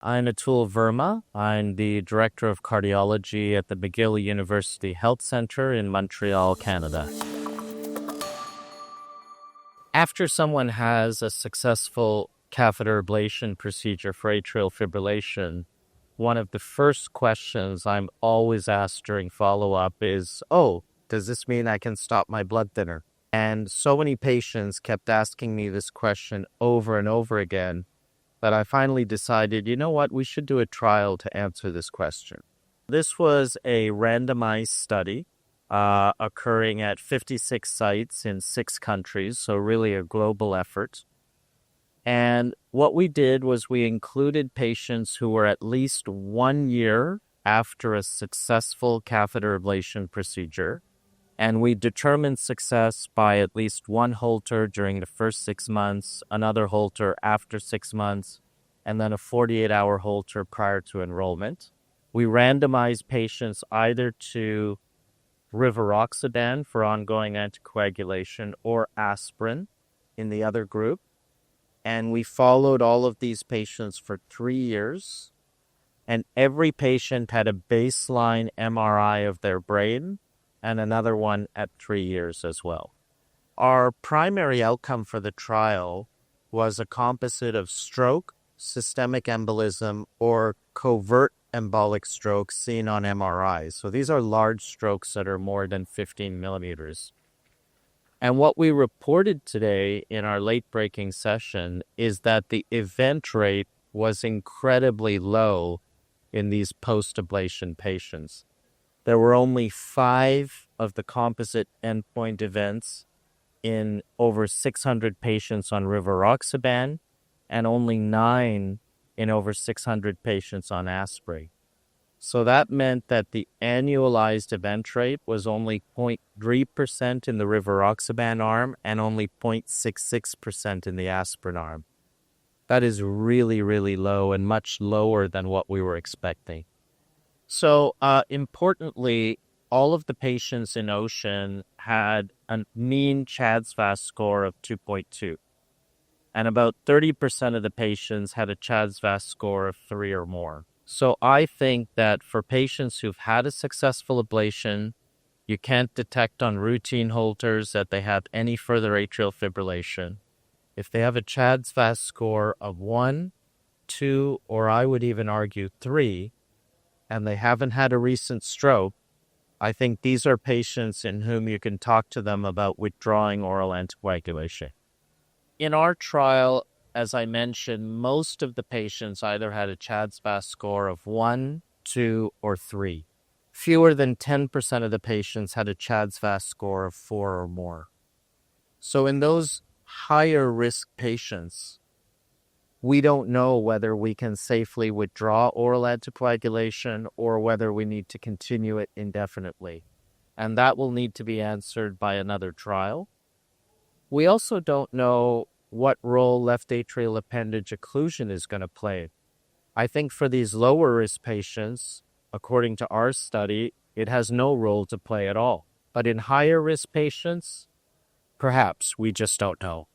I'm Atul Verma. I'm the Director of Cardiology at the McGill University Health Centre in Montreal, Canada. After someone has a successful catheter ablation procedure for atrial fibrillation, one of the first questions I'm always asked during follow-up is, does this mean I can stop my blood thinner? And so many patients kept asking me this question over and over again that I finally decided, you know what, we should do a trial to answer this question. This was a randomized study occurring at 56 sites in 6 countries, so really a global effort. And what we did was we included patients who were at least 1 year after a successful catheter ablation procedure, and we determined success by at least one Holter during the first 6 months, another Holter after 6 months, and then a 48-hour Holter prior to enrollment. We randomized patients either to rivaroxaban for ongoing anticoagulation or aspirin in the other group. And we followed all of these patients for 3 years. And every patient had a baseline MRI of their brain and another one at 3 years as well. Our primary outcome for the trial was a composite of stroke, systemic embolism, or covert embolic stroke seen on MRI. So these are large strokes that are more than 15 millimeters. And what we reported today in our late-breaking session is that the event rate was incredibly low in these post-ablation patients. There were only 5 of the composite endpoint events in over 600 patients on rivaroxaban and only 9 in over 600 patients on aspirin. So that meant that the annualized event rate was only 0.3% in the rivaroxaban arm and only 0.66% in the aspirin arm. That is really, really low and much lower than what we were expecting. So importantly, all of the patients in OCEAN had a mean CHA2DS2-VASc score of 2.2. And about 30% of the patients had a CHA2DS2-VASc score of 3 or more. So I think that for patients who've had a successful ablation, you can't detect on routine Holters that they have any further atrial fibrillation. If they have a CHA2DS2-VASc score of 1, 2, or I would even argue 3, and they haven't had a recent stroke, I think these are patients in whom you can talk to them about withdrawing oral anticoagulation. In our trial, as I mentioned, most of the patients either had a CHA2DS2-VASc score of 1, 2, or 3. Fewer than 10% of the patients had a CHA2DS2-VASc score of 4 or more. So in those higher risk patients, we don't know whether we can safely withdraw oral anticoagulation or whether we need to continue it indefinitely. And that will need to be answered by another trial. We also don't know what role left atrial appendage occlusion is going to play. I think for these lower risk patients, according to our study, it has no role to play at all. But in higher risk patients, perhaps we just don't know.